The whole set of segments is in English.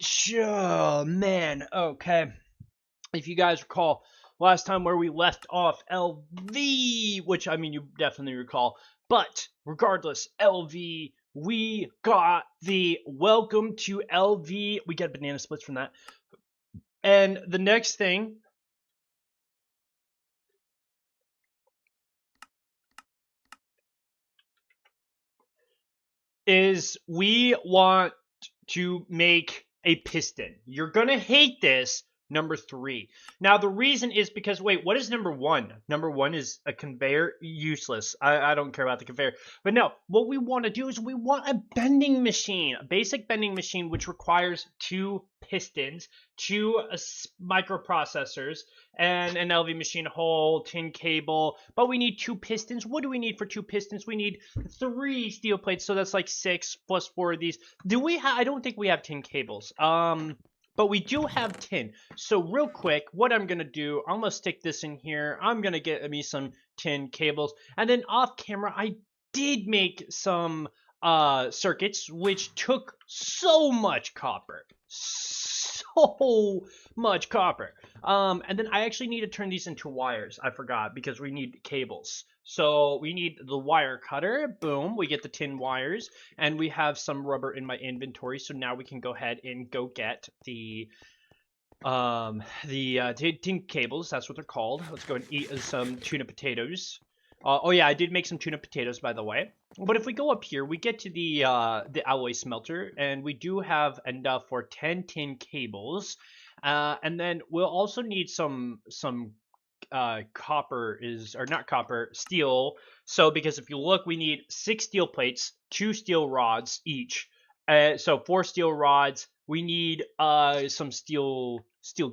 Sure, man. Okay. If you guys recall last time where we left off LV, which I mean you definitely recall, but regardless, LV, we got the welcome to LV. We get banana splits from that. And the next thing is we want to make a piston. You're gonna hate this. Number 3. Now the reason is because wait, what is number 1? Number 1 is a conveyor. Useless. I don't care about the conveyor. But no, what we want to do is we want a bending machine, a basic bending machine, which requires 2 pistons, 2 microprocessors, and an LV machine hole, tin cable. But we need 2 pistons. What do we need for 2 pistons? We need 3 steel plates. So that's like 6 plus 4 of these. Do we have? I don't think we have tin cables. But we do have tin. So real quick, what I'm gonna do, I'm gonna stick this in here. I'm gonna get me some tin cables, and then off camera, I did make some circuits, which took so much copper, so much copper. And then I actually need to turn these into wires. I forgot because we need cables. So we need the wire cutter. Boom, we get the tin wires, and we have some rubber in my inventory. So now we can go ahead and go get the tin cables. That's what they're called. Let's go and eat some tuna potatoes. Oh yeah, I did make some tuna potatoes, by the way. But if we go up here, we get to the alloy smelter, and we do have enough for 10 tin cables. And then we'll also need some steel. So because if you look, we need 6 steel plates, 2 steel rods each. So 4 steel rods. We need some steel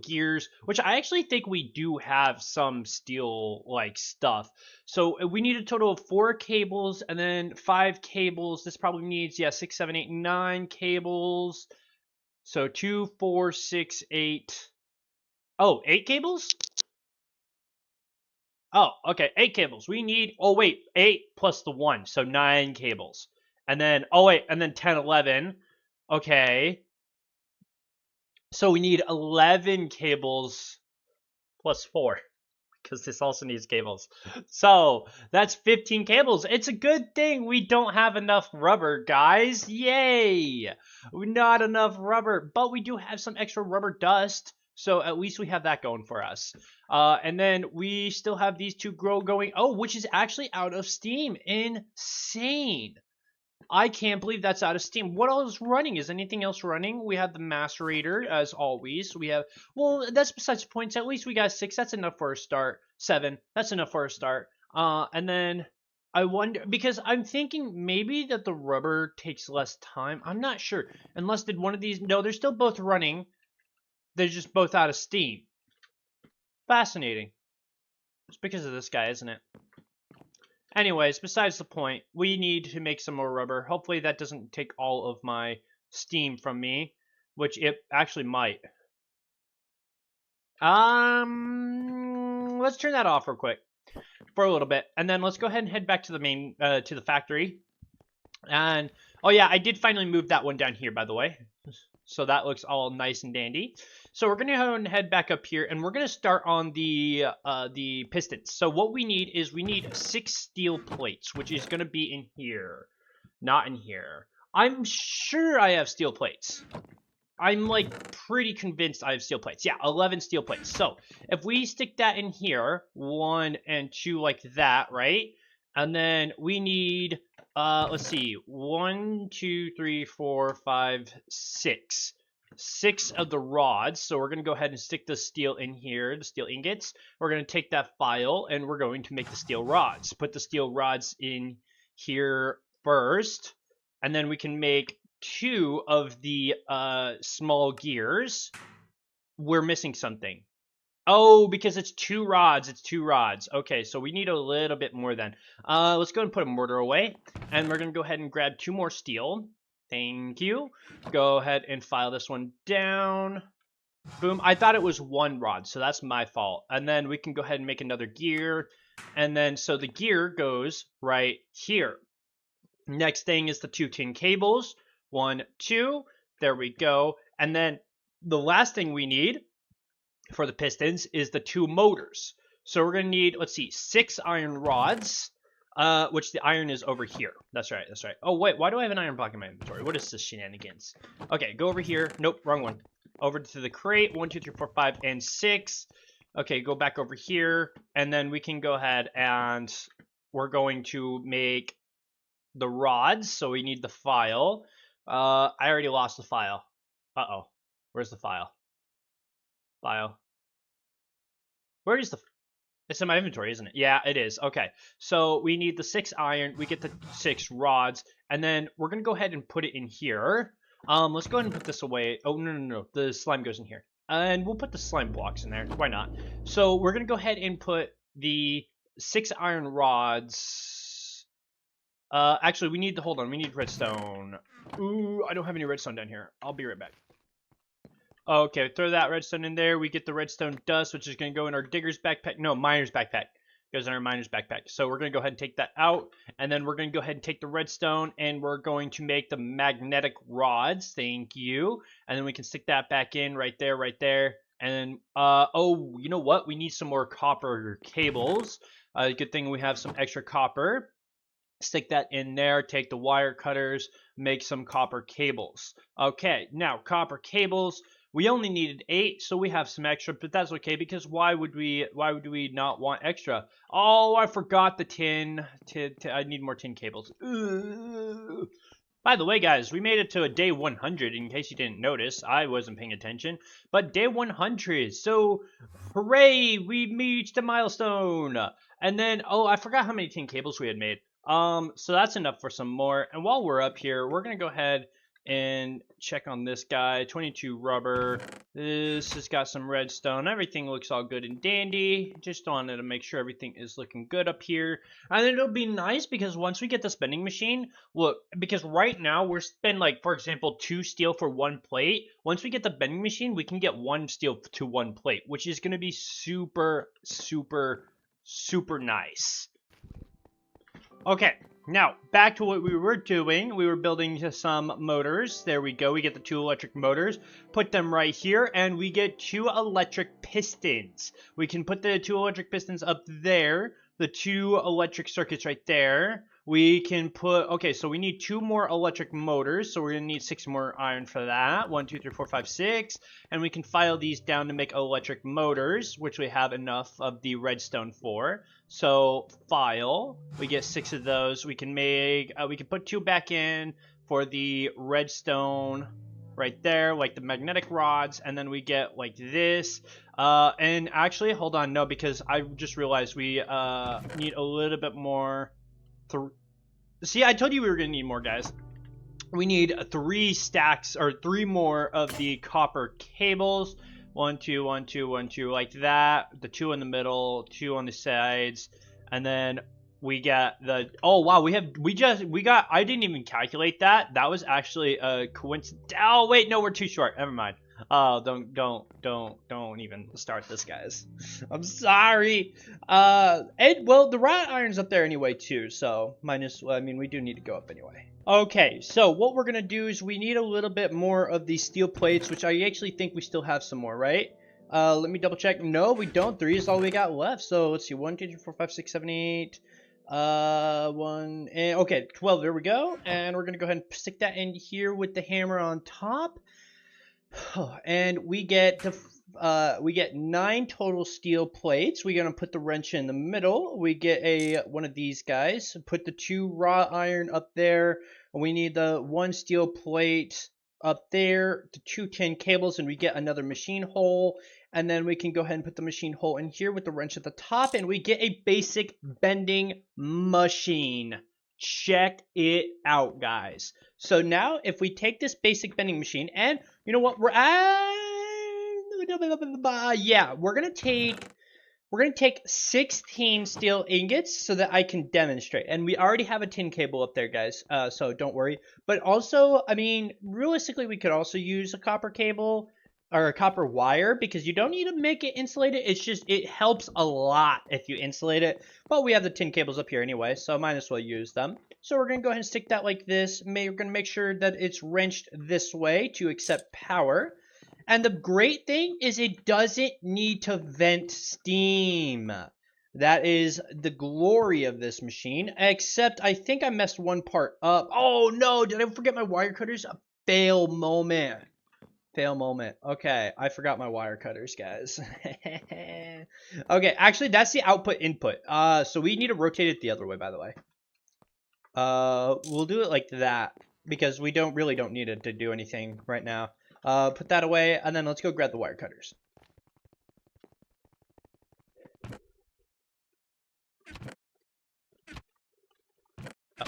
gears, which I actually think we do have some steel like stuff. So we need a total of 4 cables and then 5 cables. This probably needs 6, 7, 8, 9 cables. So 2, 4, 6, 8. Oh, 8 cables? Oh, okay, 8 cables. We need, 8 plus the 1, so 9 cables. And then, and then 10, 11. Okay. So we need 11 cables plus 4, because this also needs cables. So that's 15 cables. It's a good thing we don't have enough rubber, guys. Yay! Not enough rubber, but we do have some extra rubber dust. So at least we have that going for us. And then we still have these 2 going. Oh, which is actually out of steam. Insane. I can't believe that's out of steam. What else is running? Is anything else running? We have the macerator, as always. We have, well, that's besides the points. At least we got 6. That's enough for a start. 7. That's enough for a start. And then I wonder, because I'm thinking maybe that the rubber takes less time. I'm not sure. Unless did one of these, no, they're still both running. They're just both out of steam. Fascinating. It's because of this guy, isn't it? Anyways, besides the point, we need to make some more rubber. Hopefully that doesn't take all of my steam from me, which it actually might. Let's turn that off real quick for a little bit, and then let's go ahead and head back to the main, to the factory. And, oh yeah, I did finally move that one down here, by the way. So that looks all nice and dandy. So we're going to go and head back up here, and we're going to start on the pistons. So what we need is we need 6 steel plates, which is going to be in here, not in here. I'm sure I have steel plates. I'm like pretty convinced I have steel plates. Yeah, 11 steel plates. So if we stick that in here, 1 and 2 like that, right? And then we need, let's see, 1, 2, 3, 4, 5, 6. 6 of the rods. So we're going to go ahead and stick the steel in here, the steel ingots. We're going to take that file and we're going to make the steel rods. Put the steel rods in here first. And then we can make 2 of the small gears. We're missing something. Oh, because it's 2 rods. It's 2 rods. Okay, so we need a little bit more then. Let's go and put a mortar away. And we're going to go ahead and grab 2 more steel. Thank you. Go ahead and file this one down. Boom. I thought it was 1 rod, so that's my fault. And then we can go ahead and make another gear. And then, so the gear goes right here. Next thing is the 2 tin cables. 1, 2. There we go. And then the last thing we need for the pistons is the 2 motors. So we're going to need, let's see, 6 iron rods, which the iron is over here. That's right, that's right. Oh, wait, why do I have an iron block in my inventory? What is this shenanigans? Okay, go over here. Nope, wrong one. Over to the crate, 1, 2, 3, 4, 5, and 6. Okay, go back over here, and then we can go ahead and we're going to make the rods, so we need the file. I already lost the file. Uh-oh. Where's the file? File. Where is the... It's in my inventory, isn't it? Yeah, it is. Okay. So we need the 6 iron. We get the 6 rods. And then we're going to go ahead and put it in here. Let's go ahead and put this away. Oh, no. The slime goes in here. And we'll put the slime blocks in there. Why not? So we're going to go ahead and put the 6 iron rods. Actually, we need to... Hold on. We need redstone. Ooh, I don't have any redstone down here. I'll be right back. Okay, throw that redstone in there. We get the redstone dust, which is going to go in our digger's backpack. No, miner's backpack. Goes in our miner's backpack. So we're going to go ahead and take that out. And then we're going to go ahead and take the redstone. And we're going to make the magnetic rods. Thank you. And then we can stick that back in right there, right there. And then, oh, you know what? We need some more copper cables. Good thing we have some extra copper. Stick that in there, take the wire cutters, make some copper cables. Okay, now copper cables. We only needed 8, so we have some extra, but that's okay because why would we not want extra? Oh, I forgot the tin. I need more tin cables. Ugh. By the way, guys, we made it to a day 100. In case you didn't notice, I wasn't paying attention. But day 100, so hooray, we reached a milestone. And then, oh, I forgot how many tin cables we had made. So that's enough for some more. And while we're up here, we're gonna go ahead and check on this guy. 22 rubber. This has got some redstone. Everything looks all good and dandy. Just wanted to make sure everything is looking good up here. And it'll be nice because once we get this bending machine, look, because right now we're spending, like, for example, 2 steel for 1 plate. Once we get the bending machine, we can get 1 steel to 1 plate, which is going to be super, super, super nice. Okay, now back to what we were doing. We were building some motors. There we go. We get the 2 electric motors, put them right here, and we get 2 electric pistons. We can put the 2 electric pistons up there, the 2 electric circuits right there. We can put, okay, so we need 2 more electric motors, so we're going to need 6 more iron for that. 1, 2, 3, 4, 5, 6. And we can file these down to make electric motors, which we have enough of the redstone for. So, file, we get 6 of those. We can make, we can put 2 back in for the redstone right there, like the magnetic rods, and then we get like this. And actually, hold on, no, because I just realized we need a little bit more. See, I told you we were going to need more, guys. We need 3 stacks, or 3 more of the copper cables. 1, 2, 1, 2, 1, 2, like that. The 2 in the middle, 2 on the sides. And then we got the, oh wow, we got, I didn't even calculate that. That was actually a coincidence. Oh, wait, no, we're too short. Never mind. Oh, don't even start this, guys. I'm sorry. And, well, the wrought iron's up there anyway, too, so I mean, we do need to go up anyway. Okay, so what we're gonna do is we need a little bit more of these steel plates, which I actually think we still have some more, right? Let me double check. No, we don't. 3 is all we got left, so let's see. 1, 2, 3, 4, 5, 6, 7, 8. 1, and, okay, 12, there we go. And we're gonna go ahead and stick that in here with the hammer on top. And we get 9 total steel plates. We're gonna put the wrench in the middle. We get one of these guys. Put the 2 raw iron up there. We need the 1 steel plate up there. The 2 tin cables, and we get another machine hole. And then we can go ahead and put the machine hole in here with the wrench at the top, and we get a basic bending machine. Check it out, guys. So now, if we take this basic bending machine, and you know what, we're gonna take 16 steel ingots so that I can demonstrate. And we already have a tin cable up there, guys. So don't worry. But also, I mean, realistically, we could also use a copper cable or a copper wire, because you don't need to make it insulated. It's just, it helps a lot if you insulate it. But we have the tin cables up here anyway, so might as well use them. So we're going to go ahead and stick that like this. We're going to make sure that it's wrenched this way to accept power. And the great thing is it doesn't need to vent steam. That is the glory of this machine, except I think I messed one part up. Oh no, did I forget my wire cutters? A fail moment. Fail moment. Okay, I forgot my wire cutters, guys. Okay, actually that's the output input. So we need to rotate it the other way, by the way. We'll do it like that because we don't need it to do anything right now. Put that away, and then let's go grab the wire cutters. Oh.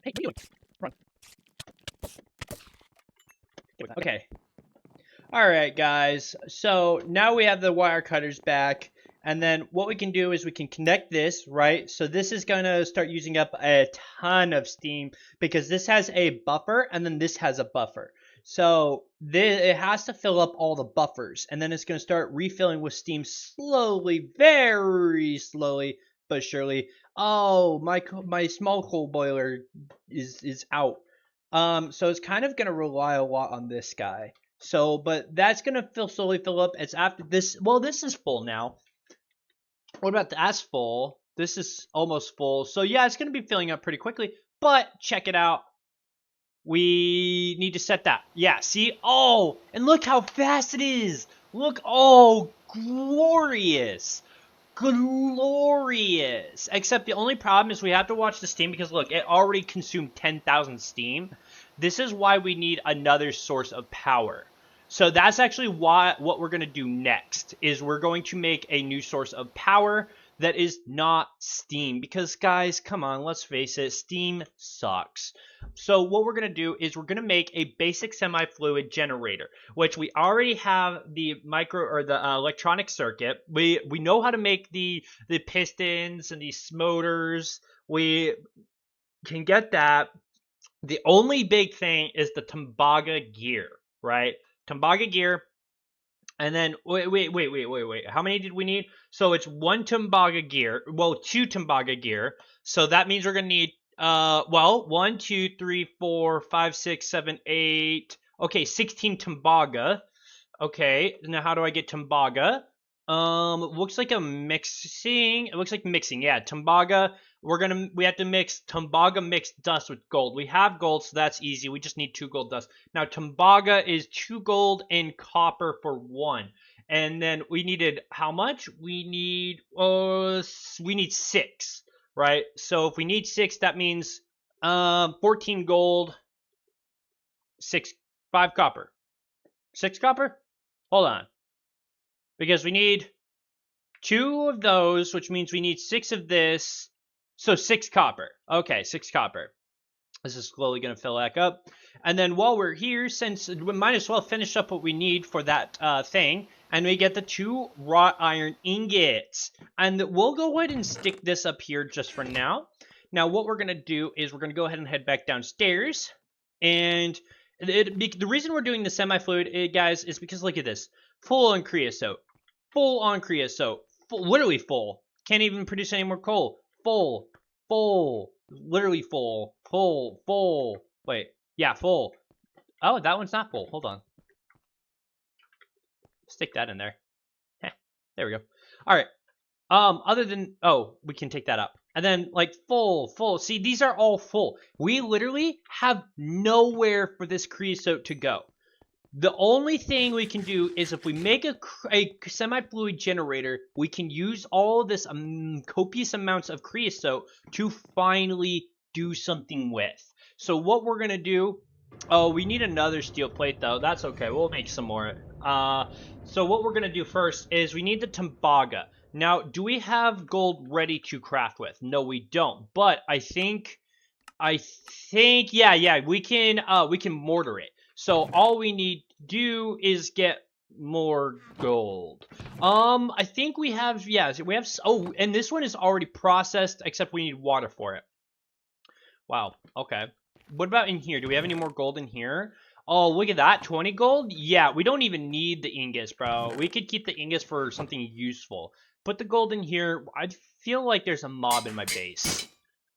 Hey, what are you doing? Run. Okay. Alright, guys. So now we have the wire cutters back. And then what we can do is we can connect this, right? So this is going to start using up a ton of steam because this has a buffer and then this has a buffer. So it has to fill up all the buffers and then it's going to start refilling with steam slowly, very slowly, but surely. Oh, my small coal boiler is out. So it's kind of going to rely a lot on this guy. So, but that's going to slowly fill up. It's after this. Well, this is full now. What about that's full? This is almost full. So yeah, it's going to be filling up pretty quickly. But check it out. We need to set that. Yeah, see? Oh, and look how fast it is. Look. Oh, glorious. Glorious. Except the only problem is we have to watch the steam because look, it already consumed 10,000 steam. This is why we need another source of power. So that's actually what we're going to do next is we're going to make a new source of power that is not steam because guys, come on, let's face it, steam sucks. So what we're going to do is we're going to make a basic semi-fluid generator, which we already have the electronic circuit. We know how to make the pistons and these motors. We can get that. The only big thing is the Tembaga gear, right? Tembaga gear. And then, wait. How many did we need? So it's one Tembaga gear. Well, two Tembaga gear. So that means we're going to need, 1, 2, 3, 4, 5, 6, 7, 8. Okay, 16 Tembaga. Okay, now how do I get Tembaga? Looks like mixing. It looks like mixing. Yeah, Tembaga. We have to mix Tembaga mixed dust with gold. We have gold, so that's easy. We just need 2 gold dust. Now Tembaga is 2 gold and copper for 1. And then we needed how much? We need 6, right? So if we need 6, that means 14 gold, 5 copper. 6 copper? Hold on. Because we need 2 of those, which means we need 6 of this. So 6 copper. Okay, 6 copper. This is slowly going to fill back up. And then while we're here, since we might as well finish up what we need for that thing, and we get the 2 wrought iron ingots. And we'll go ahead and stick this up here just for now. Now what we're going to do is we're going to go ahead and head back downstairs. And the reason we're doing the semi-fluid, guys, is because look at this. Full on creosote. Full on creosote. Literally full. Can't even produce any more coal. Full. Literally full. Full. Wait. Yeah, full. Oh, that one's not full. Hold on. Stick that in there. Heh, there we go. All right. Other than, we can take that up. And then, like, full. See, these are all full. We literally have nowhere for this creosote to go. The only thing we can do is if we make a semi-fluid generator, we can use all of this copious amounts of creosote to finally do something with. So what we're going to do, we need another steel plate though. That's okay. We'll make some more. So what we're going to do first is we need the Tembaga. Now, do we have gold ready to craft with? No, we don't. But I think, yeah, we can mortar it. So all we need to do is get more gold. I think we have, and this one is already processed, except we need water for it. Wow, okay. What about in here? Do we have any more gold in here? Oh, look at that. 20 gold? Yeah, we don't even need the ingots, bro. We could keep the ingots for something useful. Put the gold in here. I feel like there's a mob in my base.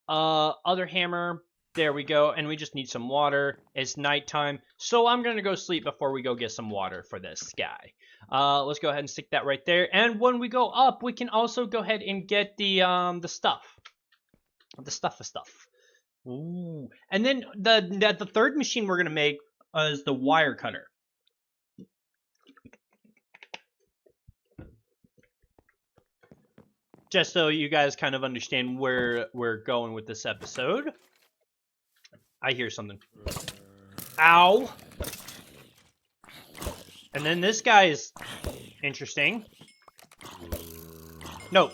Other hammer. There we go. And we just need some water. It's nighttime. So I'm going to go sleep before we go get some water for this guy. Let's go ahead and stick that right there. And when we go up, we can also go ahead and get the stuff. The stuff. Ooh. And then the third machine we're going to make is the wire cutter. Just so you guys kind of understand where we're going with this episode. I hear something. Ow! And then this guy is interesting. No!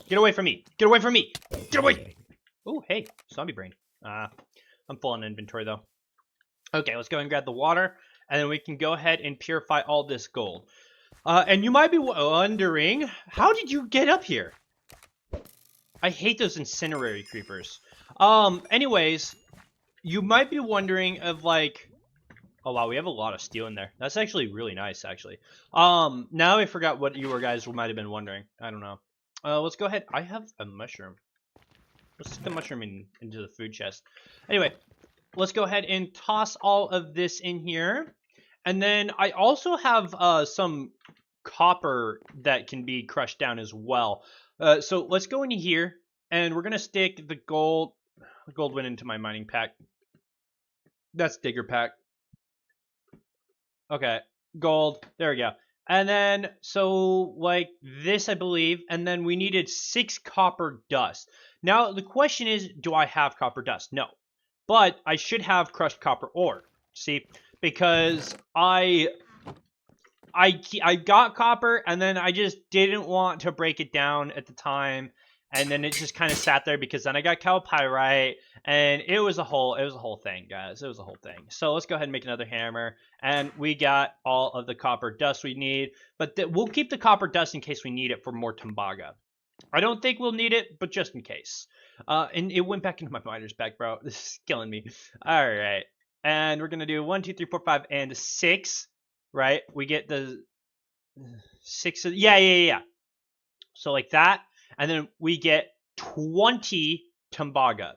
Get away from me! Get away from me! Get away! Oh, hey, zombie brain. I'm full on inventory though. Okay, let's go and grab the water, and then we can go ahead and purify all this gold. And you might be wondering, how did you get up here? I hate those incinerary creepers. Anyways, you might be wondering of like, oh wow, we have a lot of steel in there. That's actually really nice, actually. Now I forgot what you guys might have been wondering. I don't know. Let's go ahead. I have a mushroom. Let's stick the mushroom into the food chest. Anyway, let's go ahead and toss all of this in here. And then I also have some copper that can be crushed down as well. So let's go into here, and we're going to stick the gold. The gold went into my mining pack. That's digger pack. Okay, gold. There we go. And then, so, like, this, I believe. And then we needed 6 copper dust. Now, the question is, do I have copper dust? No. But I should have crushed copper ore. See? Because I got copper, and then I just didn't want to break it down at the time. And then it just kind of sat there because then I got calpyrite, and it was a whole thing, guys. It was a whole thing. So let's go ahead and make another hammer, and we got all of the copper dust we need. But we'll keep the copper dust in case we need it for more tembaga. I don't think we'll need it, but just in case. And it went back into my miner's pack, bro. This is killing me. All right, and we're gonna do 1, 2, 3, 4, 5, and 6. Right? We get the 6. Yeah. So like that. And then we get 20 tembaga,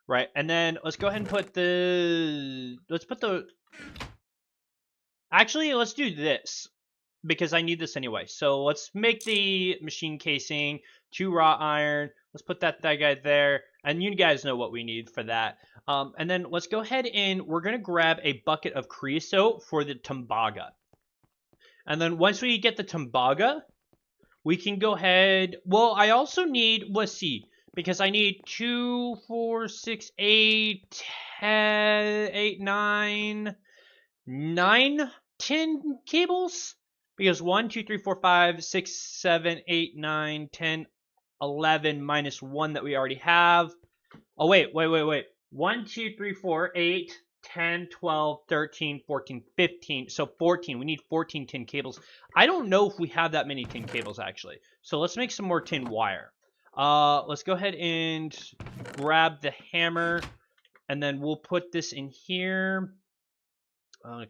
right? And then let's go ahead and put actually, let's do this because I need this anyway. So let's make the machine casing, 2 raw iron. Let's put that guy there. And you guys know what we need for that. And then let's go ahead and we're going to grab a bucket of creosote for the tembaga. And then once we get the tembaga, we can go ahead. Well, I also need, let's see, because I need 2, 4, 6, 8, 10, 8, 9, 10 cables. Because 1, 2, 3, 4, 5, 6, 7, 8, 9, 10, 11 minus 1 that we already have. Oh, wait. 1, 2, 3, 4, 8, 10, 12, 13, 14, 15. So 14. We need 14 tin cables. I don't know if we have that many tin cables, actually. So let's make some more tin wire. Let's go ahead and grab the hammer. And then we'll put this in here.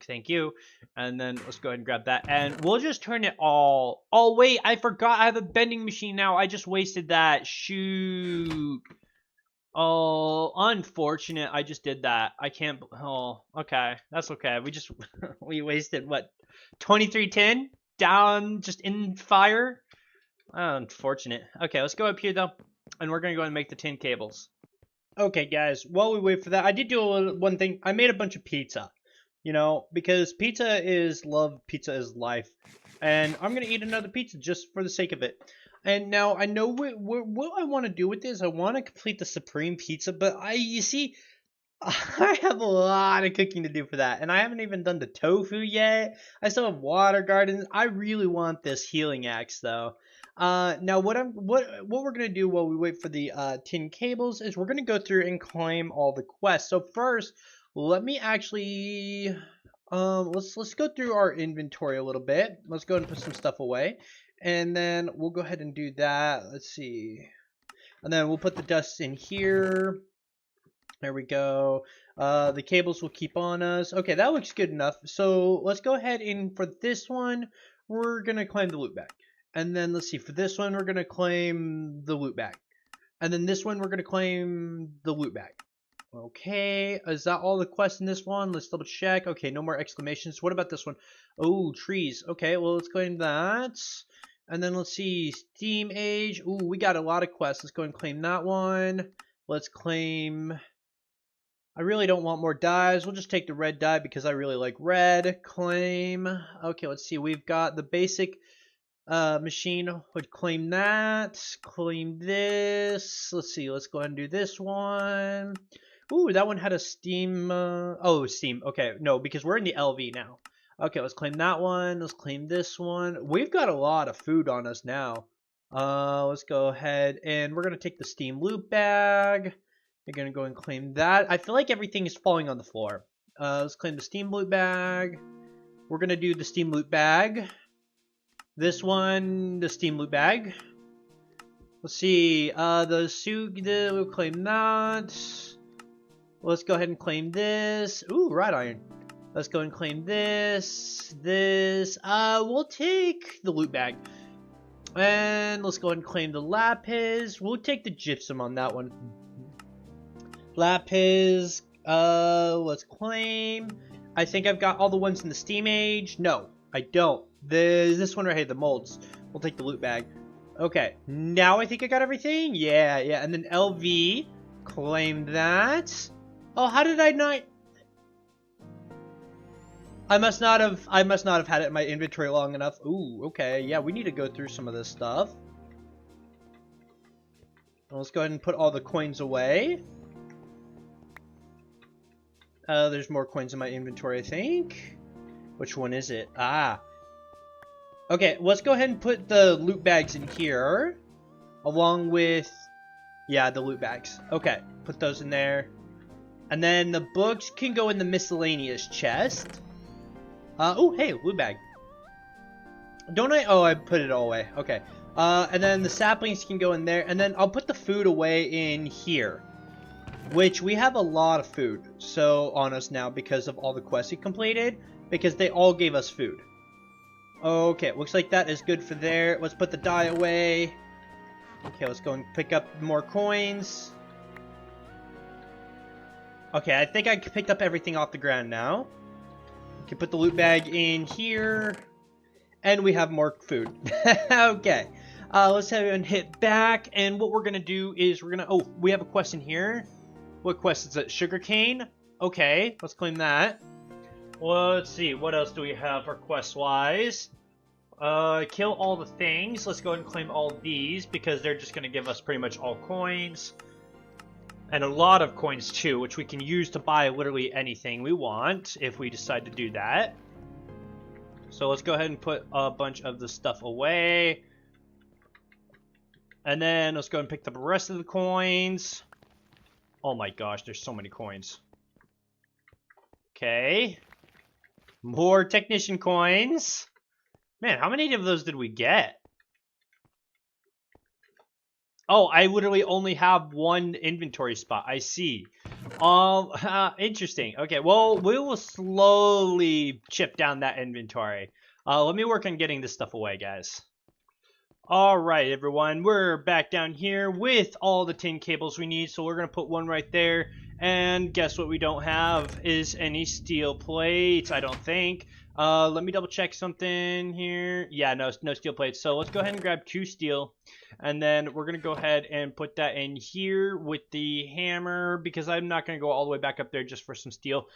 Thank you. And then let's go ahead and grab that. And we'll just turn it all... Oh, wait. I forgot I have a bending machine now. I just wasted that. Shoot. Oh, unfortunate. I just did that. I can't. Oh, okay. That's okay. We just we wasted what, 2310 down just in fire. Unfortunate. Okay, let's go up here though, and we're gonna go and make the tin cables. Okay, guys. While we wait for that, I did do one thing. I made a bunch of pizza. You know, because pizza is love, pizza is life, and I'm gonna eat another pizza just for the sake of it. And now I know what I want to do with this. I want to complete the supreme pizza, but you see, I have a lot of cooking to do for that, and I haven't even done the tofu yet. I still have water gardens. I really want this healing axe though. Now what we're gonna do while we wait for the tin cables is we're gonna go through and claim all the quests. So first, let me actually let's go through our inventory a little bit. Let's go and put some stuff away. And then we'll go ahead and do that. Let's see. And then we'll put the dust in here. There we go. The cables will keep on us. Okay, that looks good enough. So let's go ahead and for this one, we're going to claim the loot bag. And then let's see, for this one, we're going to claim the loot bag. And then this one, we're going to claim the loot bag. Okay, is that all the quests in this one? Let's double check. Okay, no more exclamations. What about this one? Oh, trees. Okay, well, let's claim that. And then let's see, Steam Age. Ooh, we got a lot of quests. Let's go and claim that one. Let's claim... I really don't want more dyes. We'll just take the red dye because I really like red. Claim. Okay, let's see. We've got the basic machine. Would claim that. Claim this. Let's see. Let's go ahead and do this one. Ooh, that one had a Steam. Oh, Steam. Okay, no, because we're in the LV now. Okay, let's claim that one. Let's claim this one. We've got a lot of food on us now. Let's go ahead and we're gonna take the Steam loot bag. We're gonna go and claim that. I feel like everything is falling on the floor. Let's claim the Steam loot bag. We're gonna do the Steam loot bag. This one, the Steam loot bag. Let's see. The suit. We'll claim that. Let's go ahead and claim this. Ooh, wrought iron. Let's go and claim this. This. We'll take the loot bag. And let's go ahead and claim the lapis. We'll take the gypsum on that one. Lapis, let's claim. I think I've got all the ones in the Steam Age. No, I don't. This one right here, the molds. We'll take the loot bag. Okay, now I think I got everything. Yeah. And then LV, claim that. Oh, how did I not? I must not have had it in my inventory long enough. Ooh, okay. Yeah, we need to go through some of this stuff. Let's go ahead and put all the coins away. There's more coins in my inventory, I think. Which one is it? Ah. Okay, let's go ahead and put the loot bags in here. Along with... yeah, the loot bags. Okay, put those in there. And then the books can go in the miscellaneous chest. Oh, hey, loot bag. Don't I? Oh, I put it all away. Okay. And then the saplings can go in there. And then I'll put the food away in here. Which we have a lot of food on us now because of all the quests we completed. Because they all gave us food. Okay, looks like that is good for there. Let's put the dye away. Okay, let's go and pick up more coins. Okay, I think I picked up everything off the ground now. We can put the loot bag in here. And we have more food. Okay. Let's have and hit back. And what we're going to do is we're going to... oh, we have a quest in here. What quest is it? Sugarcane? Okay, let's claim that. Well, let's see. What else do we have for quest-wise? Kill all the things. Let's go ahead and claim all these because they're just going to give us pretty much all coins. And a lot of coins too, which we can use to buy literally anything we want if we decide to do that. So let's go ahead and put a bunch of the stuff away. And then let's go and pick up the rest of the coins. Oh my gosh, there's so many coins. Okay. More technician coins. Man, how many of those did we get? Oh, I literally only have one inventory spot. I see. Interesting. Okay, well, we will slowly chip down that inventory. Let me work on getting this stuff away, guys. Alright, everyone. We're back down here with all the tin cables we need. So we're going to put one right there. And guess what we don't have is any steel plates, I don't think. Let me double check something here. Yeah, no steel plates. So let's go ahead and grab 2 steel. And then we're going to go ahead and put that in here with the hammer. Because I'm not going to go all the way back up there just for some steel.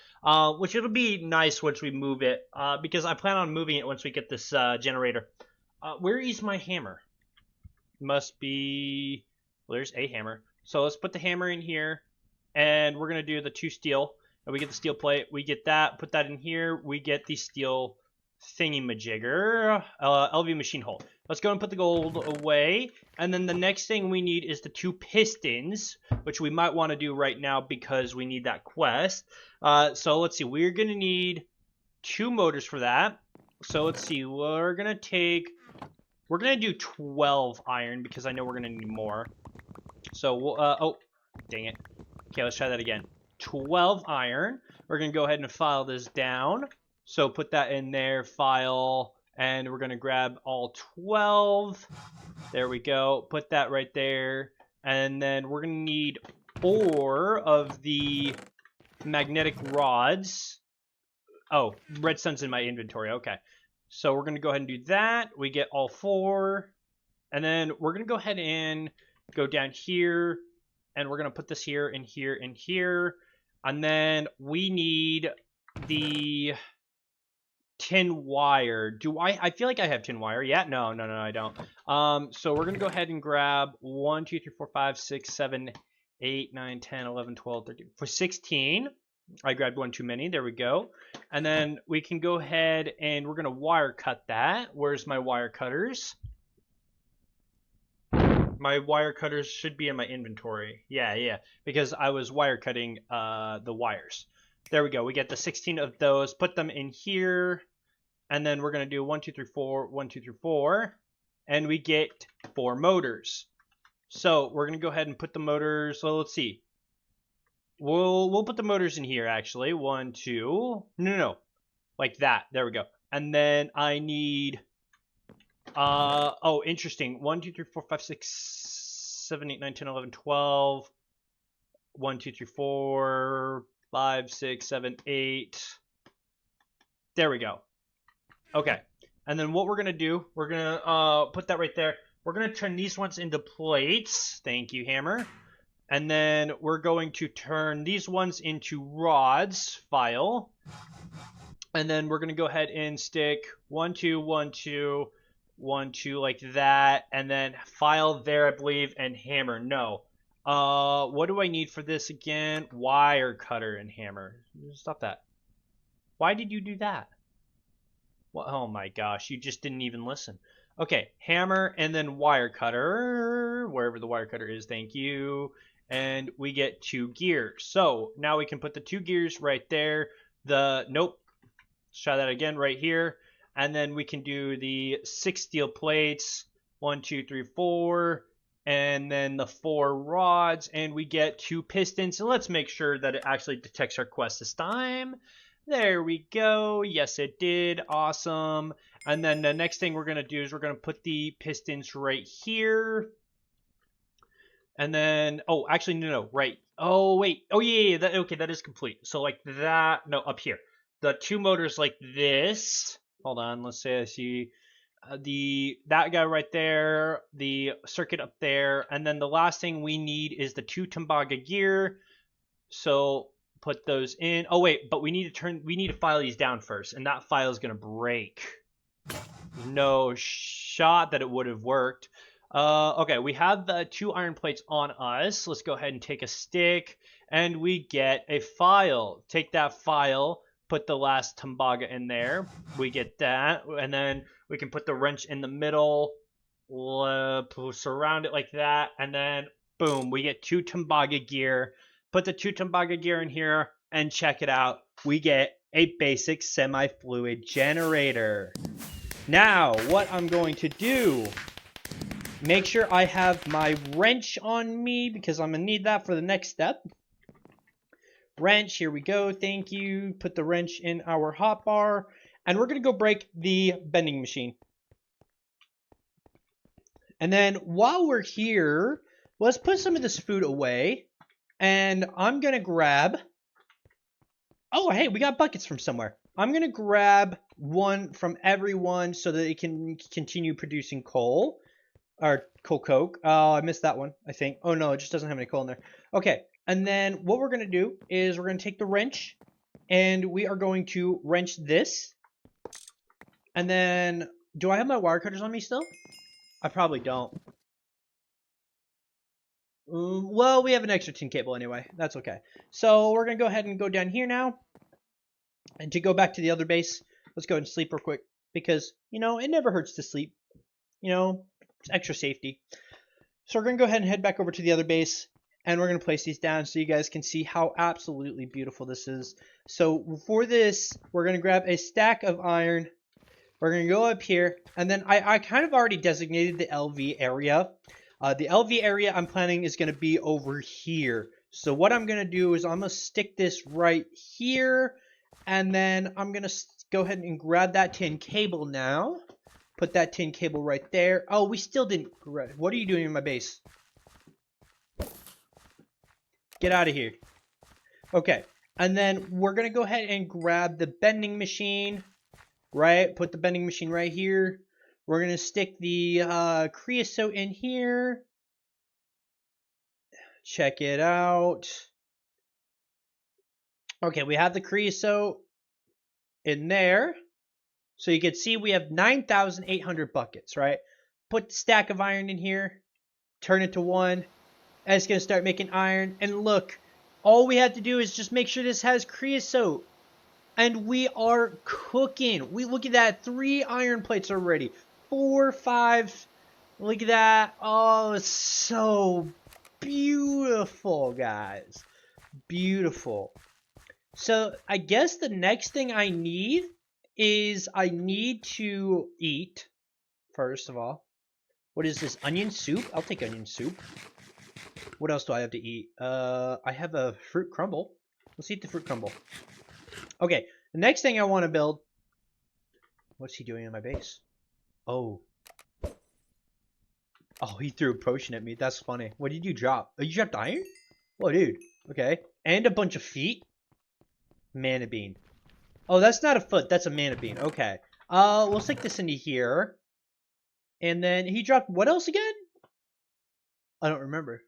Which it'll be nice once we move it. Because I plan on moving it once we get this generator. Where is my hammer? Must be... well, there's a hammer. So let's put the hammer in here. And we're going to do the 2 steel. And we get the steel plate. We get that. Put that in here. We get the steel thingy-majigger. LV machine hole. Let's go and put the gold away. And then the next thing we need is the 2 pistons. Which we might want to do right now because we need that quest. So let's see. We're going to need 2 motors for that. So let's see. We're going to do 12 iron because I know we're going to need more. So, oh, dang it. Okay, let's try that again. 12 iron. We're going to go ahead and file this down. So put that in there, file, and we're going to grab all 12. There we go. Put that right there. And then we're going to need 4 of the magnetic rods. Oh, redstone's in my inventory. Okay. So we're going to go ahead and do that. We get all 4. And then we're going to go ahead and go down here. And we're going to put this here and here and here. And then we need the tin wire. Do I feel like I have tin wire. Yeah, no, I don't. So we're going to go ahead and grab 1, 2, 3, 4, 5, 6, 7, 8, 9, 10, 11, 12, 13. For 16, I grabbed one too many. There we go. And then we can go ahead and we're going to wire cut that. Where's my wire cutters? My wire cutters should be in my inventory. Yeah, because I was wire cutting the wires. There we go. We get the 16 of those. Put them in here. And then we're going to do 1, 2, 3, 4, 1, 2, 3, 4. And we get 4 motors. So we're going to go ahead and put the motors. So let's see. We'll put the motors in here, actually. 1, 2. No. Like that. There we go. And then I need... oh, interesting. 1, 2, 3, 4, 5, 6, 7, 8, 9, 10, 11, 12. 1, 2, 3, 4, 5, 6, 7, 8. There we go. Okay. And then what we're going to do, we're going to put that right there. We're going to turn these ones into plates. Thank you, hammer. And then we're going to turn these ones into rods. File. And then we're going to go ahead and stick 1, 2, 1, 2, 1, 2 like that. And then file there, I believe, and hammer. No. What do I need for this again? Wire cutter and hammer. Stop that. Why did you do that? Well, oh my gosh, you just didn't even listen. Okay, hammer and then wire cutter. Wherever the wire cutter is, thank you. And we get 2 gears. So now we can put the 2 gears right there. Nope. Let's try that again right here. And then we can do the 6 steel plates. 1, 2, 3, 4. And then the 4 rods. And we get 2 pistons. So let's make sure that it actually detects our quest this time. There we go. Yes, it did. Awesome. And then the next thing we're going to do is we're going to put the pistons right here. And then, oh, actually, no, right. Oh, wait. Oh, yeah. Okay, that is complete. So like that. No, up here. The 2 motors like this. Hold on. Let's say I see that guy right there. The circuit up there. And then the last thing we need is the 2 Tembaga gear. So put those in. Oh wait, but we need to file these down first, and that file is gonna break. No shot that it would have worked. Okay, we have the 2 iron plates on us. Let's go ahead and take a stick, and we get a file. Take that file, put the last Tembaga in there. We get that, and then we can put the wrench in the middle, surround it like that, and then boom, we get 2 Tembaga gear. Put the 2 Tembaga gear in here and check it out. We get a basic semi-fluid generator. Now, what I'm going to do, make sure I have my wrench on me because I'm going to need that for the next step. Wrench, here we go. Thank you. Put the wrench in our hotbar. And we're going to go break the bending machine. And then while we're here, let's put some of this food away. And I'm going to grab... Oh, hey, we got buckets from somewhere. I'm going to grab one from everyone so that it can continue producing coal. Or coke. Oh, I missed that one, I think. Oh, no, it just doesn't have any coal in there. Okay, and then what we're going to do is we're going to take the wrench. And we are going to wrench this. And then... Do I have my wire cutters on me still? I probably don't. Well, we have an extra tin cable anyway. That's okay. So we're going to go ahead and go down here now. And to go back to the other base, let's go ahead and sleep real quick. Because, you know, it never hurts to sleep. You know, it's extra safety. So we're going to go ahead and head back over to the other base. And we're going to place these down so you guys can see how absolutely beautiful this is. So for this, we're going to grab a stack of iron. We're going to go up here. And then I kind of already designated the LV area. The LV area I'm planning is going to be over here. So what I'm going to do is I'm going to stick this right here. And then I'm going to go ahead and grab that tin cable now. Put that tin cable right there. Oh, we still didn't. What are you doing in my base? Get out of here. Okay. And then we're going to go ahead and grab the bending machine. Right? Put the bending machine right here. We're going to stick the creosote in here. Check it out. Okay, we have the creosote in there. So you can see we have 9,800 buckets, right? Put the stack of iron in here. Turn it to 1. And it's going to start making iron. And look, all we have to do is just make sure this has creosote. And we are cooking. We look at that. 3 iron plates already. 4, 5. Look at that. Oh, it's so beautiful, guys. Beautiful. So I guess the next thing I need is I need to eat, first of all. What is this? Onion soup? I'll take onion soup. What else do I have to eat? I have a fruit crumble. Let's eat the fruit crumble. Okay, the next thing I want to build... What's he doing in my base? Oh. Oh, he threw a potion at me. That's funny. What did you drop? Oh, you dropped iron? Oh, dude. Okay. And a bunch of feet. Mana bean. Oh, that's not a foot. That's a mana bean. Okay. We'll stick this into here. And then he dropped what else again? I don't remember.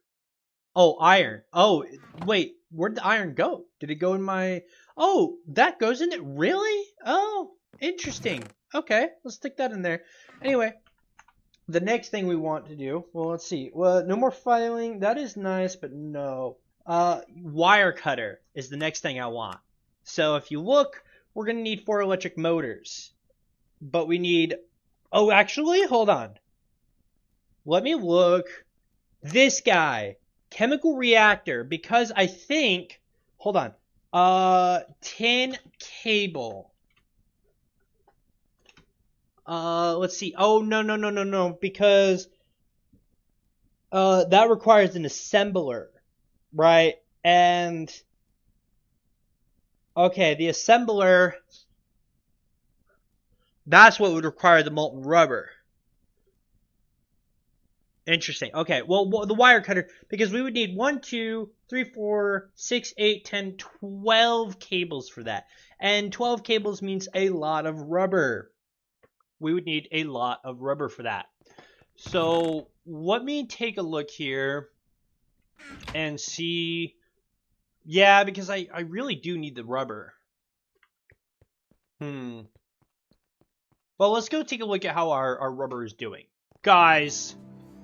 Oh, iron. Oh, wait. Where'd the iron go? Did it go in my... Oh, that goes in it? Really? Oh, interesting. Okay, let's stick that in there. Anyway, the next thing we want to do... Well, let's see. Well, no more filing. That is nice, but no. Wire cutter is the next thing I want. So if you look, we're going to need 4 electric motors. But we need... Oh, actually, hold on. Let me look. This guy. Chemical reactor. Because I think... Hold on. Tin cable. Let's see. Oh, no. Because... that requires an assembler. Right? And... Okay, the assembler... That's what would require the molten rubber. Interesting. Okay, well, the wire cutter, because we would need 1, 2, 3, 4, 6, 8, 10, 12 cables for that. And 12 cables means a lot of rubber. We would need a lot of rubber for that. So let me take a look here and see. Yeah, because I really do need the rubber. Well, let's go take a look at how our rubber is doing. Guys,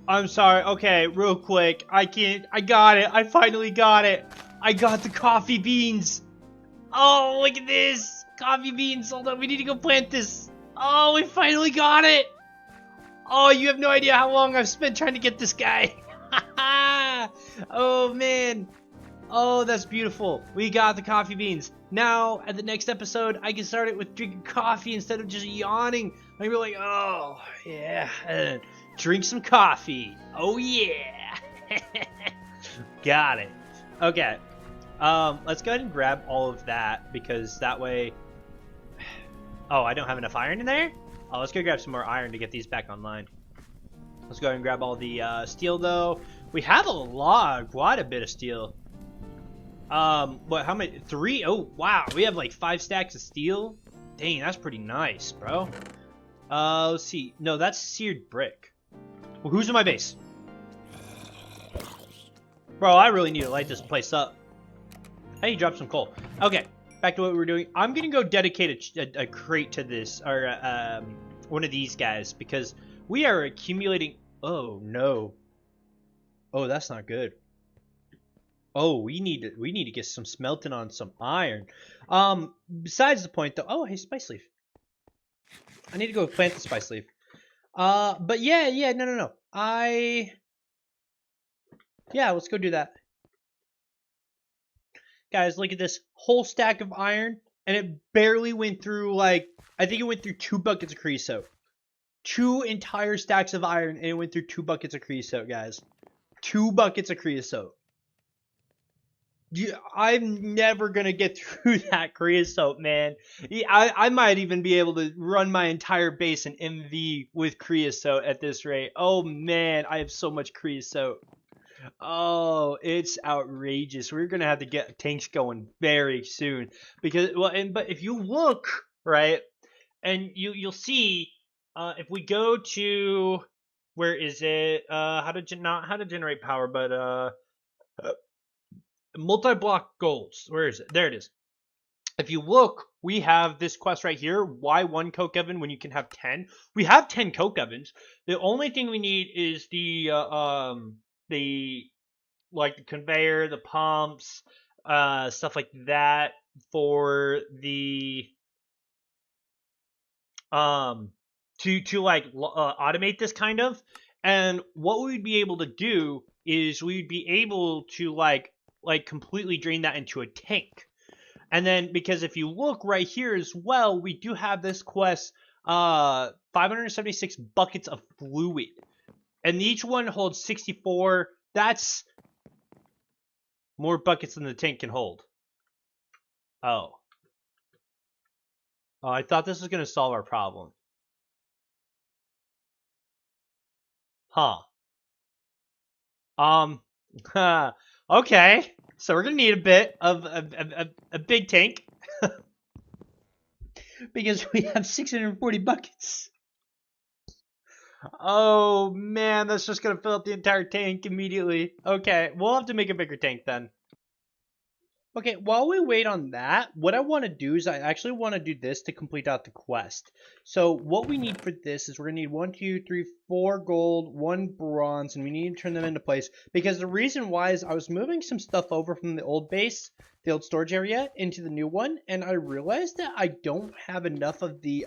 I'm sorry. Okay, real quick. I got it. I finally got it. I got the coffee beans. Oh, look at this. Coffee beans. Hold on. We need to go plant this. Oh, we finally got it. Oh, you have no idea how long I've spent trying to get this guy. Oh, man. Oh, that's beautiful. We got the coffee beans. Now, at the next episode, I can start it with drinking coffee instead of just yawning. I can be like, oh, yeah, drink some coffee. Oh, yeah. Got it. Okay. Let's go ahead and grab all of that, because that way... Oh, I don't have enough iron in there? Oh, let's go grab some more iron to get these back online. Let's go ahead and grab all the steel, though. We have quite a bit of steel. What, how many? 3? Oh, wow. We have like 5 stacks of steel. Dang, that's pretty nice, bro. Let's see. No, that's seared brick. Well, who's in my base? Bro, I really need to light this place up. Hey, drop some coal. Okay, back to what we were doing. I'm gonna go dedicate a crate to this, or one of these guys, because we are accumulating... Oh, no. Oh, that's not good. Oh, we need to get some smelting on some iron. Besides the point, though. Oh, hey, spice leaf. I need to go plant the spice leaf. But yeah, no. Yeah, let's go do that. Guys, look at this whole stack of iron, and it barely went through, like, I think it went through 2 buckets of creosote. 2 entire stacks of iron, and it went through 2 buckets of creosote, guys. 2 buckets of creosote. I'm never gonna get through that creosote, man. I might even be able to run my entire base in MV with creosote at this rate. Oh man, I have so much creosote. Oh, it's outrageous. We're gonna have to get tanks going very soon because but if you look right, and you'll see if we go to where is it? Not how to generate power, but multi-block goals. Where is it? There it is. If you look, we have this quest right here. Why one coke oven when you can have 10? We have 10 coke ovens. The only thing we need is the like the conveyor, the pumps, stuff like that for the to like automate this kind of. And what we'd be able to do is we'd be able to like completely drain that into a tank. And then because if you look right here as well, we do have this quest 576 buckets of fluid. And each one holds 64. That's more buckets than the tank can hold. Oh. Oh, I thought this was going to solve our problem. Huh. Okay. So we're going to need a bit of a big tank. Because we have 640 buckets. Oh, man. That's just going to fill up the entire tank immediately. Okay. We'll have to make a bigger tank then. Okay, while we wait on that, what I want to do is I actually want to do this to complete out the quest. So what we need for this is we're going to need 1, 2, 3, 4 gold, 1 bronze, and we need to turn them into place. Because the reason why is I was moving some stuff over from the old base, the old storage area, into the new one, and I realized that I don't have enough of the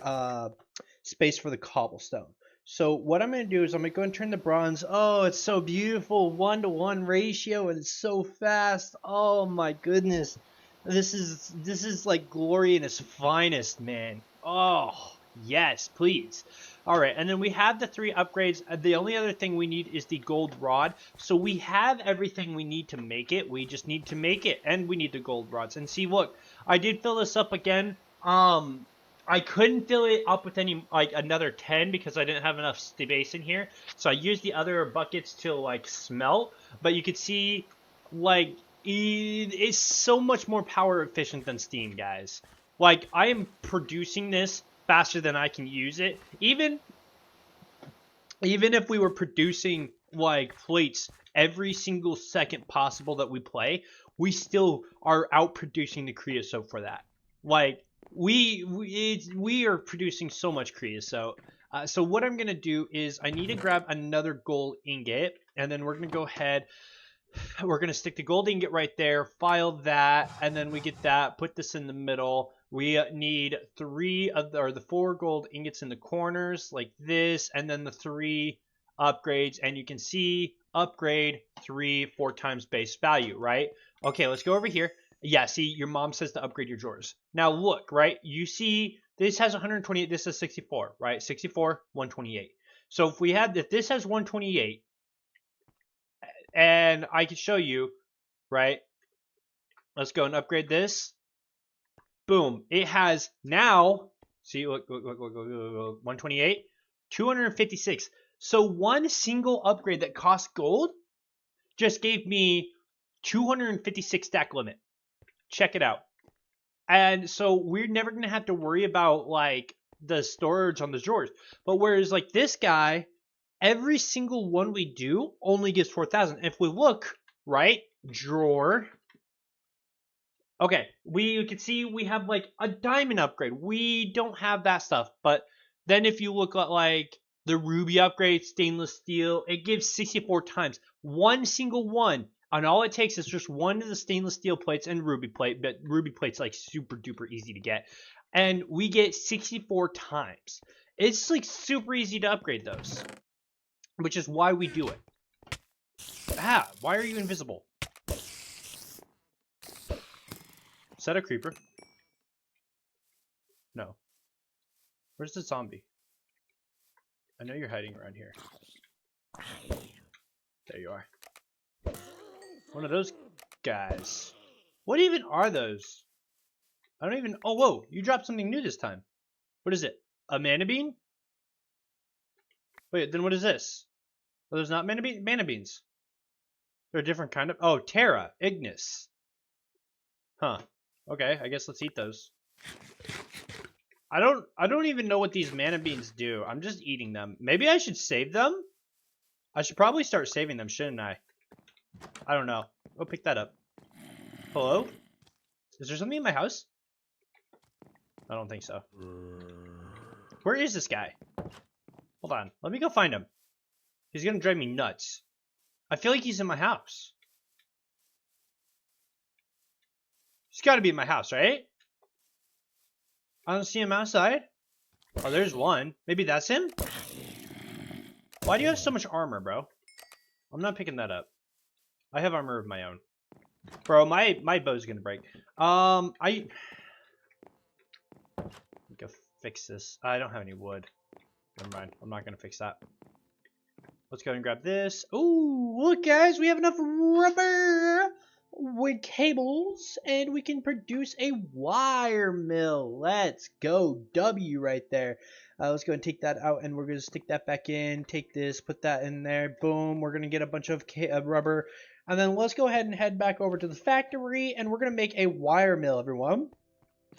space for the cobblestone. So what I'm going to do is I'm going to go and turn the bronze. Oh, it's so beautiful. 1-to-1 ratio, and it's so fast. Oh my goodness. This is like glory in its finest, man. Oh, yes, please. All right, and then we have the 3 upgrades. The only other thing we need is the gold rod. So we have everything we need to make it. We just need to make it, and we need the gold rods. And see, look, I did fill this up again. I couldn't fill it up with any like another 10 because I didn't have enough space in here. So I used the other buckets to like smelt, but you could see like it's so much more power efficient than steam, guys. Like I am producing this faster than I can use it. Even if we were producing like plates every single second possible that we play, we still are outproducing the creosote for that. Like we are producing so much creosote. So what I'm gonna do is I need to grab another gold ingot, and then we're gonna go ahead. We're gonna stick the gold ingot right there, file that, and then we get that. Put this in the middle. We need 3 of the 4 gold ingots in the corners like this, and then the 3 upgrades, and you can see upgrade 3 4 times base value, right? Okay, let's go over here. Yeah, see, your mom says to upgrade your drawers. Now look, right? You see this has 128, this is 64, right? 64, 128. So if this has 128, and I can show you, right? Let's go and upgrade this. Boom. It has now, see, look 128, 256. So one single upgrade that costs gold just gave me 256 stack limit. Check it out. And so we're never going to have to worry about like the storage on the drawers. But whereas like this guy, every single one we do only gives 4,000. If we look, right, drawer. Okay, you can see we have like a diamond upgrade. We don't have that stuff. But then if you look at like the ruby upgrade, stainless steel, it gives 64 times. One single one. And all it takes is just one of the stainless steel plates and ruby plate. But ruby plate's like super duper easy to get. And we get 64 times. It's like super easy to upgrade those. Which is why we do it. Ah, why are you invisible? Is that a creeper? No. Where's the zombie? I know you're hiding around here. There you are. One of those guys. What even are those? I don't even... Oh, whoa. You dropped something new this time. What is it? A mana bean? Wait, then what is this? Oh, there's not mana beans. They're a different kind of... Oh, Terra. Ignis. Huh. Okay, I guess let's eat those. I don't even know what these mana beans do. I'm just eating them. Maybe I should save them? I should probably start saving them, shouldn't I? I don't know. Go pick that up. Hello? Is there something in my house? I don't think so. Where is this guy? Hold on. Let me go find him. He's gonna drive me nuts. I feel like he's in my house. He's gotta be in my house, right? I don't see him outside. Oh, there's one. Maybe that's him? Why do you have so much armor, bro? I'm not picking that up. I have armor of my own. Bro, my bow's gonna break. I go fix this. I don't have any wood. Never mind. I'm not gonna fix that. Let's go and grab this. Ooh, look, guys, we have enough rubber with cables, and we can produce a wire mill. Let's go, W right there. Let's go and take that out, and we're gonna stick that back in. Take this, put that in there. Boom. We're gonna get a bunch of rubber. And then let's go ahead and head back over to the factory, and we're going to make a wire mill, everyone.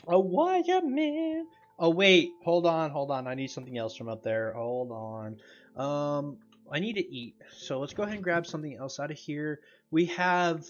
A wire mill. Oh, wait. Hold on. I need something else from up there. Hold on. I need to eat. So let's go ahead and grab something else out of here. We have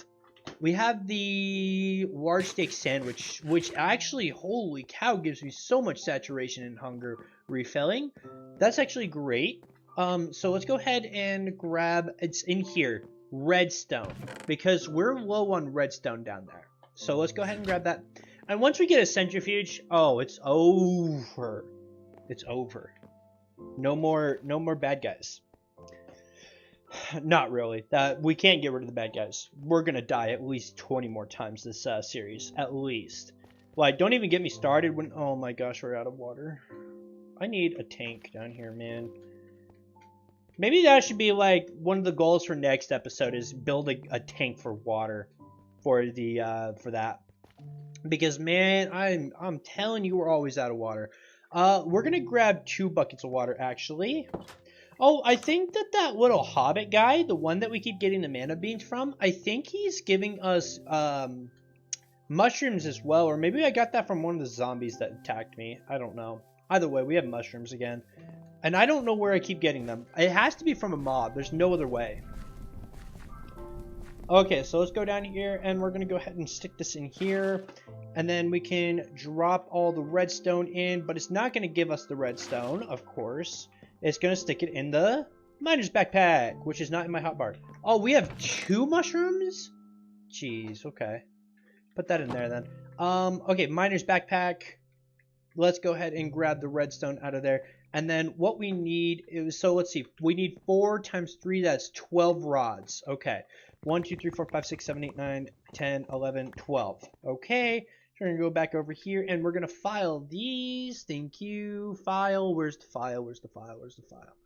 the large steak sandwich, which actually, holy cow, gives me so much saturation and hunger refilling. That's actually great. So let's go ahead and grab, it's in here. Redstone, because we're low on redstone down there. So let's go ahead and grab that. And once we get a centrifuge, oh, it's over. It's over. No more bad guys. Not really. We can't get rid of the bad guys. We're gonna die at least 20 more times this series, at least. Like, don't even get me started when. Oh my gosh, we're out of water. I need a tank down here, man. Maybe that should be like one of the goals for next episode is build a tank for water for that. Because man, I'm telling you, we're always out of water. We're gonna grab 2 buckets of water actually. Oh, I think that little hobbit guy, the one that we keep getting the mana beans from, I think he's giving us mushrooms as well, or maybe I got that from one of the zombies that attacked me. I don't know. Either way, we have mushrooms again. And I don't know where I keep getting them. It has to be from a mob. There's no other way. Okay, so let's go down here, and we're going to go ahead and stick this in here. And then we can drop all the redstone in, but it's not going to give us the redstone, of course. It's going to stick it in the miner's backpack, which is not in my hotbar. Oh, we have 2 mushrooms? Jeez, okay. Put that in there then. Okay, miner's backpack. Let's go ahead and grab the redstone out of there. And then what we need is, so let's see, we need 4 times 3, that's 12 rods. Okay. 1, 2, 3, 4, 5, 6, 7, 8, 9, 10, 11, 12. Okay. So we're going to go back over here and we're going to file these. Thank you. File. Where's the file? Where's the file? Where's the file?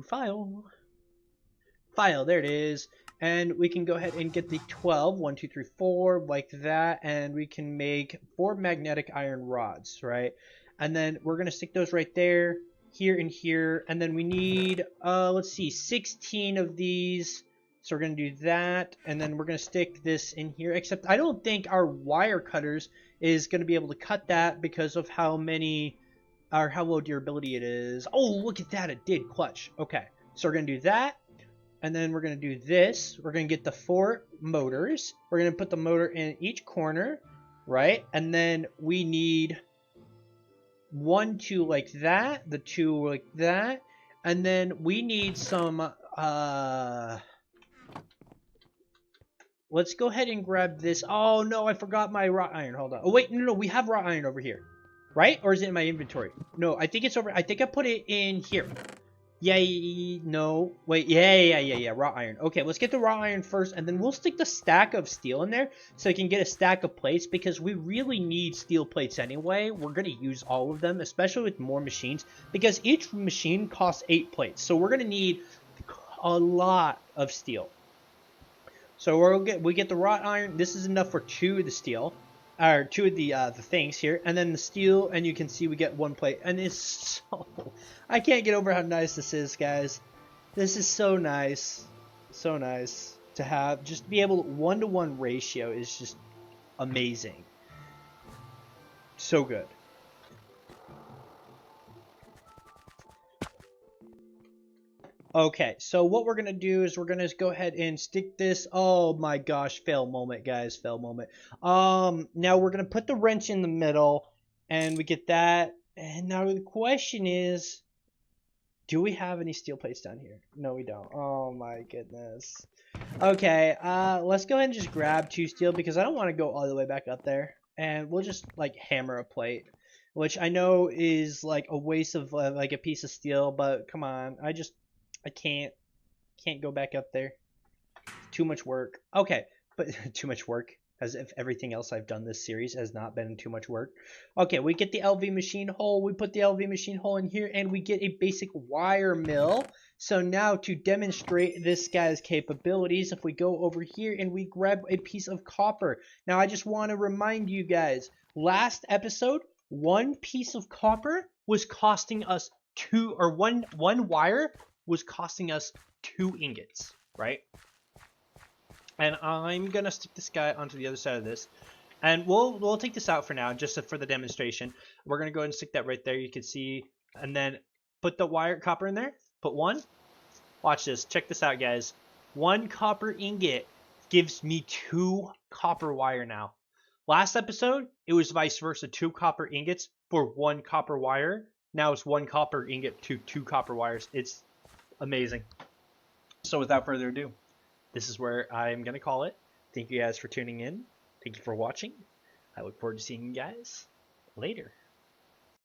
File. File. There it is. And we can go ahead and get the 12. 1, 2, 3, 4 like that. And we can make 4 magnetic iron rods, right? And then we're going to stick those right there, here, and here. And then we need, let's see, 16 of these. So we're going to do that. And then we're going to stick this in here. Except I don't think our wire cutters is going to be able to cut that because of how many, or how low durability it is. Oh, look at that. It did clutch. Okay. So we're going to do that. And then we're going to do this. We're going to get the 4 motors. We're going to put the motor in each corner, right? And then we need 1, 2 like that, the 2 like that, and then we need some, let's go ahead and grab this. Oh no, I forgot my wrought iron. Hold on. Oh wait, no, we have wrought iron over here, right? Or is it in my inventory? No, I think it's over. I think I put it in here. Yay, no, wait, yeah, raw iron. Okay, let's get the raw iron first, and then we'll stick the stack of steel in there so I can get a stack of plates, because we really need steel plates anyway. We're going to use all of them, especially with more machines, because each machine costs 8 plates, so we're going to need a lot of steel. So we get the wrought iron. This is enough for 2 of the steel, or 2 of the things here, and then the steel. And you can see we get 1 plate, and it's so. I can't get over how nice this is, guys. This is so nice, so nice to have. Just be able 1-to-1 ratio is just amazing. So good. Okay, so what we're gonna do is we're gonna go ahead and stick this. Oh my gosh, fail moment, guys, fail moment. Now we're gonna put the wrench in the middle, and we get that. And now the question is, do we have any steel plates down here? No, we don't. Oh my goodness. Okay, let's go ahead and just grab 2 steel because I don't want to go all the way back up there, and we'll just like hammer a plate, which I know is like a waste of like a piece of steel, but come on, I can't go back up there. Too much work. Okay, but too much work. As if everything else I've done this series has not been too much work. Okay, we get the LV machine hole. We put the LV machine hole in here, and we get a basic wire mill. So now to demonstrate this guy's capabilities, if we go over here and we grab a piece of copper. Now I just want to remind you guys, last episode, 1 piece of copper was costing us one wire was costing us 2 ingots, right? And I'm gonna stick this guy onto the other side of this, and we'll take this out for now, just for the demonstration. We're gonna go ahead and stick that right there. You can see, and then put the wire copper in there. Put 1. Watch this. Check this out, guys. 1 copper ingot gives me 2 copper wire now. Last episode, it was vice versa. 2 copper ingots for 1 copper wire. Now it's 1 copper ingot to 2 copper wires. It's amazing. So without further ado, this is where I'm going to call it. Thank you guys for tuning in. Thank you for watching. I look forward to seeing you guys later.